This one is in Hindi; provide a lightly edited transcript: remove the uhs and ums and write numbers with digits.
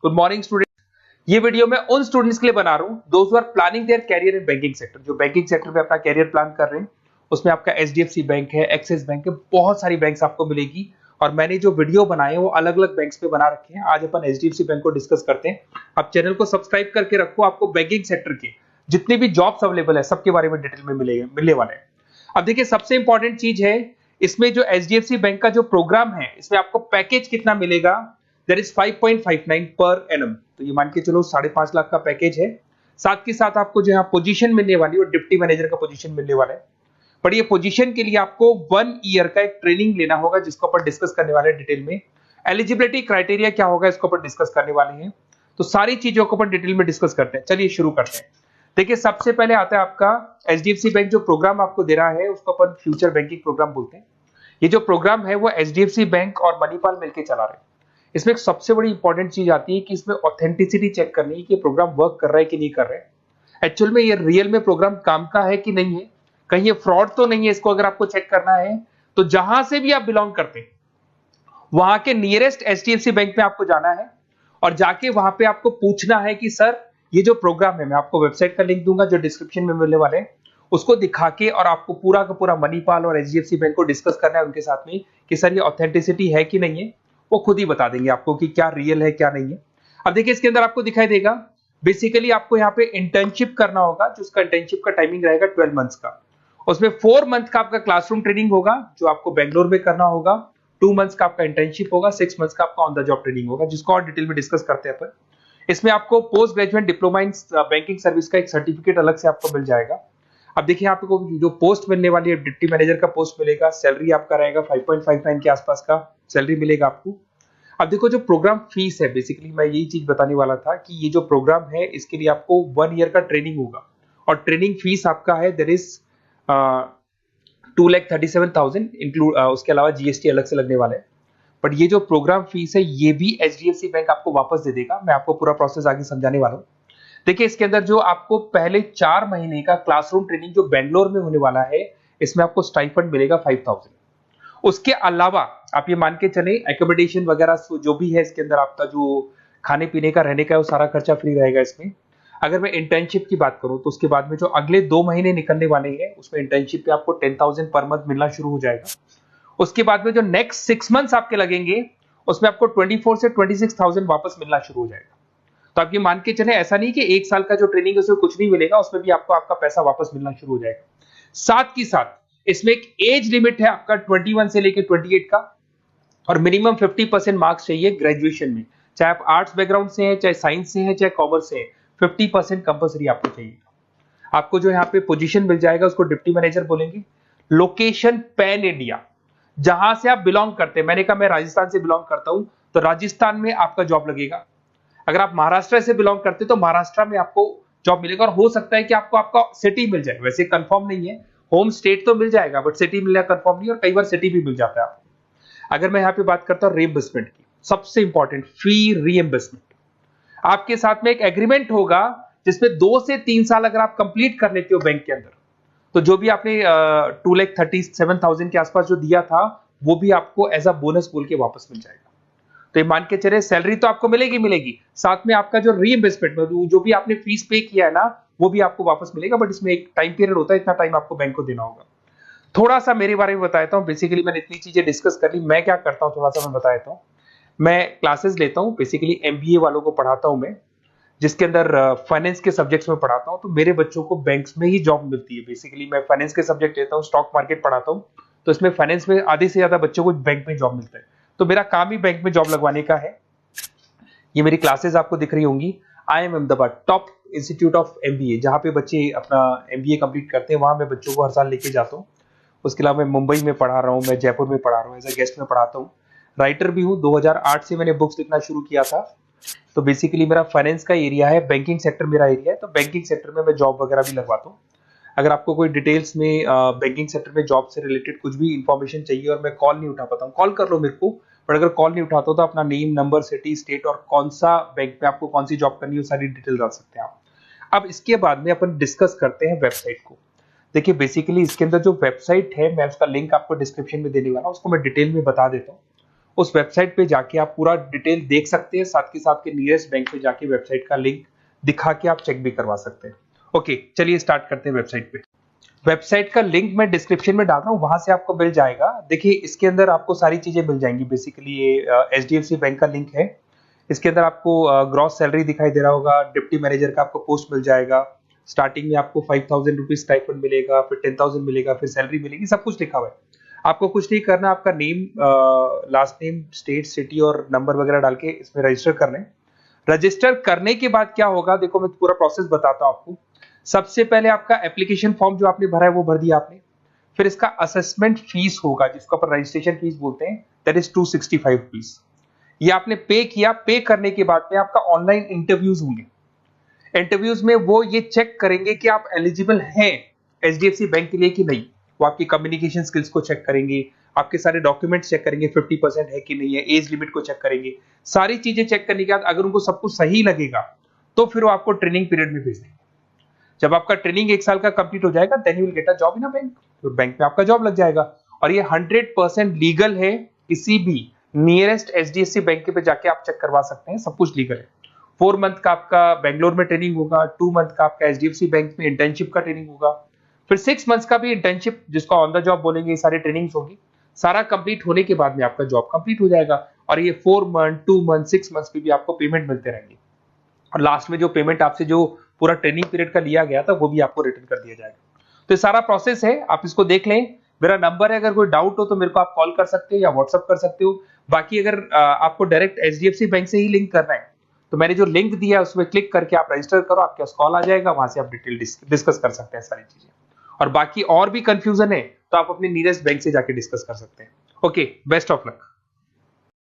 Good morning student. ये वीडियो मैं उन स्टूडेंट्स के लिए बना रहा हूं those who are planning their career in banking sector, जो बैंकिंग सेक्टर में अपना कैरियर प्लान कर रहे हैं। उसमें आपका एचडीएफसी बैंक है, एक्सिस बैंक है, बहुत सारी बैंक्स आपको मिलेगी। और मैंने जो वीडियो बनाए हैं वो अलग अलग बैंक्स पे बना रखे हैं। आज अपन एचडीएफसी बैंक को डिस्कस करते हैं। आप चैनल को सब्सक्राइब करके रखो, आपको बैंकिंग सेक्टर के जितने भी जॉब्स अवेलेबल है सबके बारे में डिटेल में मिलने वाले हैं। अब देखिए, सबसे इंपॉर्टेंट चीज है इसमें जो एचडीएफसी बैंक का जो प्रोग्राम है, इसमें आपको पैकेज कितना मिलेगा, दैट इज 5.59 पर एनम। तो ये मान के चलो 5.5 लाख का पैकेज है। साथ के साथ आपको जो यहाँ पोजीशन मिलने वाली है वो डिप्टी मैनेजर का पोजीशन मिलने वाला है। पर ये पोजीशन के लिए आपको 1 ईयर का एक ट्रेनिंग लेना होगा, जिसको अपन डिस्कस करने वाले हैं डिटेल में। एलिजिबिलिटी क्राइटेरिया क्या होगा इसको अपन डिस्कस करने वाले हैं। तो सारी चीजों को अपन डिटेल में डिस्कस करते हैं। चलिए शुरू करते हैं। देखिए, सबसे पहले आता है आपका एचडीएफसी बैंक जो प्रोग्राम आपको दे रहा है उसको अपन फ्यूचर बैंकिंग प्रोग्राम बोलते हैं। ये जो प्रोग्राम है वो एचडीएफसी बैंक और मणिपाल मिलकर चला रहे हैं। इसमें एक सबसे बड़ी इंपॉर्टेंट चीज आती है कि इसमें ऑथेंटिसिटी चेक करनी है कि प्रोग्राम वर्क कर रहा है कि नहीं कर रहा है। एक्चुअल में ये रियल में प्रोग्राम काम का है कि नहीं है, कहीं ये फ्रॉड तो नहीं है। इसको अगर आपको चेक करना है तो जहां से भी आप बिलोंग करते हैं वहां के नियरेस्ट एचडीएफसी बैंक में आपको जाना है और जाके वहां पे आपको पूछना है कि सर ये जो प्रोग्राम है, मैं आपको वेबसाइट का लिंक दूंगा जो डिस्क्रिप्शन में मिलने वाले हैं, उसको दिखा के और आपको पूरा का पूरा मणिपाल और एचडीएफसी बैंक को डिस्कस करना है उनके साथ में कि सर ये ऑथेंटिसिटी है कि नहीं है। वो खुद ही बता देंगे आपको कि क्या रियल है क्या नहीं है। अब देखिए, इसके अंदर आपको दिखाई देगा बेसिकली आपको यहाँ पे इंटर्नशिप करना होगा, जिसका इंटर्नशिप का टाइमिंग रहेगा 12 मंथ्स का। उसमें 4 मंथ का आपका क्लासरूम ट्रेनिंग होगा जो आपको बेंगलोर में करना होगा। 2 मंथ्स का आपका इंटर्नशिप होगा, 6 मंथ्स का आपका ऑन द जॉब ट्रेनिंग होगा, जिसको और डिटेल में डिस्कस करते हैं अपन। इसमें आपको post graduate diploma in banking service का एक सर्टिफिकेट अलग से आपको मिल जाएगा। अब देखिए, आपको जो पोस्ट मिलने वाली है डिप्टी मैनेजर का पोस्ट मिलेगा। सैलरी आपका रहेगा 5.59 के आसपास का सैलरी मिलेगा आपको। अब देखो, जो प्रोग्राम फीस है, बेसिकली मैं यही चीज बताने वाला था कि ये जो प्रोग्राम है इसके लिए आपको 1 ईयर का ट्रेनिंग होगा और ट्रेनिंग फीस आपका है देयर इज 2,37,000 इंक्लूड, उसके अलावा जीएसटी अलग से लगने वाला है। बट ये जो प्रोग्राम फीस है ये भी एचडीएफसी बैंक आपको वापस दे देगा। मैं आपको पूरा प्रोसेस आगे समझाने वाला हूँ। देखिए, इसके अंदर जो आपको पहले 4 महीने का क्लासरूम ट्रेनिंग जो बेंगलोर में होने वाला है, इसमें आपको स्टाइपेंड मिलेगा 5,000। उसके अलावा आप ये मान के चले एकोमोडेशन वगैरह जो भी है इसके अंदर आपका जो खाने पीने का रहने का है वो सारा खर्चा फ्री रहेगा इसमें। अगर मैं इंटर्नशिप की बात करूं तो उसके बाद में जो अगले 2 महीने निकलने वाले हैं उसमें इंटर्नशिप पे आपको 10,000 पर मंथ मिलना शुरू हो जाएगा। उसके बाद में जो नेक्स्ट 6 मंथ्स आपके लगेंगे उसमें आपको 24 से 26,000 वापस मिलना शुरू हो जाएगा। तो आप ये मान के चले, ऐसा नहीं कि 1 साल का जो ट्रेनिंग है उसमें कुछ नहीं मिलेगा, उसमें भी आपको आपका पैसा वापस मिलना शुरू हो जाएगा। साथ ही साथ इसमें एक एज लिमिट है आपका 21 से लेकर 28 का, और मिनिमम 50% मार्क्स चाहिए ग्रेजुएशन में। चाहे आप आर्ट्स बैकग्राउंड से हैं, चाहे साइंस से हैं, चाहे कॉमर्स से हैं, 50% कंपल्सरी आपको चाहिए। आपको जो यहाँ पे पोजीशन मिल जाएगा उसको डिप्टी मैनेजर बोलेंगे। लोकेशन पैन इंडिया, जहां से आप बिलोंग करते हैं। मैंने कहा मैं राजस्थान से बिलोंग करता हूं तो राजस्थान में आपका जॉब लगेगा। अगर आप महाराष्ट्र से बिलोंग करते तो महाराष्ट्र में आपको जॉब मिलेगा। और हो सकता है कि आपको आपका सिटी मिल जाए, वैसे कंफर्म नहीं है। होम स्टेट तो मिल जाएगा बट सिटी मिलना कंफर्म नहीं, और कई बार सिटी भी मिल जाता है आपको। अगर मैं यहाँ पे बात करता हूँ रीइंबर्समेंट की, सबसे इंपॉर्टेंट फी रीइंबर्समेंट। आपके साथ में एक एग्रीमेंट होगा जिसमें 2 से 3 साल अगर आप कंप्लीट कर लेते हो बैंक के अंदर, तो जो भी आपने 2,37,000 के आसपास जो दिया था वो भी आपको एज अ बोनस बोल के वापस मिल जाएगा। तो ये मान के चले, सैलरी तो आपको मिलेगी, साथ में आपका जो रीइंबर्समेंट जो भी आपने फीस पे किया है ना वो भी आपको वापस मिलेगा। बट इसमें एक टाइम पीरियड होता है, इतना टाइम आपको बैंक को देना होगा। थोड़ा सा मेरे बारे में बताता हूँ। बेसिकली मैंने इतनी चीजें डिस्कस कर ली, मैं क्या करता हूँ थोड़ा सा मैं बता देता हूँ। मैं क्लासेस लेता हूँ, बेसिकली एमबीए वालों को पढ़ाता हूँ मैं, जिसके अंदर फाइनेंस के सब्जेक्ट्स में पढ़ाता हूँ। तो मेरे बच्चों को बैंक्स में ही जॉब मिलती है। बेसिकली मैं फाइनेंस के सब्जेक्ट लेता हूँ, स्टॉक मार्केट पढ़ाता हूँ, तो इसमें फाइनेंस में आधे से ज्यादा बच्चों को बैंक में जॉब मिलता है। तो मेरा काम ही बैंक में जॉब लगवाने का है। ये मेरी क्लासेस आपको दिख रही होंगी। IIM Ahmedabad top institute of MBA, जहाँ पे बच्चे अपना एमबीए कंप्लीट करते हैं, वहां मैं बच्चों को हर साल लेके जाता हूँ। उसके अलावा मैं मुंबई में पढ़ा रहा हूँ, मैं जयपुर में पढ़ा रहा हूँ, एज अ गेस्ट में पढ़ाता हूँ। राइटर भी हूँ, 2008 से मैंने बुक्स लिखना शुरू किया था। तो बेसिकली मेरा फाइनेंस का एरिया है, बैंकिंग सेक्टर मेरा एरिया है। तो बैंकिंग सेक्टर में मैं जॉब वगैरह भी लगवाता हूँ। अगर आपको कोई डिटेल्स में बैंकिंग सेक्टर में जॉब से रिलेटेड कुछ भी इंफॉर्मेशन चाहिए और मैं कॉल नहीं उठा पाता हूँ, कॉल कर लो मेरे को। पर अगर कॉल नहीं उठाता तो अपना नेम, नंबर, सिटी, स्टेट और कौन सा बैंक में आपको कौन सी जॉब करनी है वो सारी डिटेल डाल सकते हैं आप। अब इसके बाद में अपन डिस्कस करते हैं वेबसाइट को। देखिए, बेसिकली इसके अंदर जो वेबसाइट है मैं उसका लिंक आपको डिस्क्रिप्शन में देने वाला हूँ, उसको मैं डिटेल में बता देता हूँ। उस वेबसाइट पे जाके आप पूरा डिटेल देख सकते हैं, साथ के साथ के नियरेस्ट बैंक पे जाके वेबसाइट का लिंक दिखा के आप चेक भी करवा सकते हैं। ओके, चलिए स्टार्ट करते हैं वेबसाइट पे। वेबसाइट का लिंक मैं डिस्क्रिप्शन में डाल रहा हूँ, वहां से आपको मिल जाएगा। देखिए इसके अंदर आपको सारी चीजें मिल जाएंगी। बेसिकली ये एचडीएफसी बैंक का लिंक है। इसके अंदर आपको ग्रॉस सैलरी दिखाई दे रहा होगा, डिप्टी मैनेजर का आपको पोस्ट मिल जाएगा। स्टार्टिंग में आपको 5,000 रुपीज स्टाइपेंड मिलेगा, फिर 10,000 मिलेगा, फिर सैलरी मिलेगी, सब कुछ लिखा हुआ है। आपको कुछ नहीं करना, आपका name, last name, state, city और नंबर वगैरह डाल के इसमें रजिस्टर करना है। रजिस्टर करने के बाद क्या होगा, देखो मैं पूरा प्रोसेस बताता हूं आपको। सबसे पहले आपका एप्लीकेशन फॉर्म जो आपने भरा है वो भर दिया आपने। फिर इसका असेसमेंट फीस होगा, जिसको अपन रजिस्ट्रेशन फीस बोलते हैं, दैट इज 265 रुपीज। ये आपने पे किया। पे करने के बाद में आपका ऑनलाइन इंटरव्यूज होंगे। इंटरव्यूज में वो ये चेक करेंगे कि आप एलिजिबल हैं एचडीएफसी बैंक के लिए कि नहीं। वो आपकी कम्युनिकेशन स्किल्स को चेक करेंगे, आपके सारे डॉक्यूमेंट्स चेक करेंगे, 50% है कि नहीं है, एज लिमिट को चेक करेंगे। सारी चीजें चेक करने के बाद अगर उनको सब कुछ सही लगेगा तो फिर वो आपको ट्रेनिंग पीरियड में भेज देंगे। जब आपका ट्रेनिंग 1 साल का कंप्लीट हो जाएगा, then you will get a job in a bank. तो बैंक में आपका जॉब लग जाएगा। और ये 100% लीगल है। किसी भी नियरेस्ट एचडीएफसी बैंक पे जाके आप चेक करवा सकते हैं, सब कुछ लीगल है। 4 मंथ का आपका बेंगलोर में ट्रेनिंग होगा, 2 मंथ का आपका एचडीएफसी बैंक में इंटर्नशिप का ट्रेनिंग होगा, फिर 6 मंथ्स का भी इंटर्नशिप, जिसको ऑन द जॉब बोलेंगे। ये सारी ट्रेनिंग्स होगी। सारा कंप्लीट होने के बाद में आपका जॉब कंप्लीट हो जाएगा। और ये 4 मंथ, 2 मंथ, 6 मंथ्स पे भी आपको पेमेंट मिलते रहेंगे। और लास्ट में जो पेमेंट आपसे जो पूरा ट्रेनिंग पीरियड का लिया गया था वो भी आपको रिटर्न कर दिया जाएगा। तो ये सारा प्रोसेस है, आप इसको देख लें। मेरा नंबर है, अगर कोई डाउट हो तो मेरे को आप कॉल कर सकते हो या व्हाट्सअप कर सकते हो। बाकी अगर आपको डायरेक्ट एचडीएफसी बैंक से ही लिंक करना है तो मैंने जो लिंक दिया है उसमें क्लिक करके आप रजिस्टर करो, आपके पास कॉल आ जाएगा, वहां से आप डिटेल डिस्कस कर सकते हैं सारी चीजें। और बाकी और भी कंफ्यूजन है तो आप अपने नियरेस्ट बैंक से जाके डिस्कस कर सकते हैं। Okay, best of luck.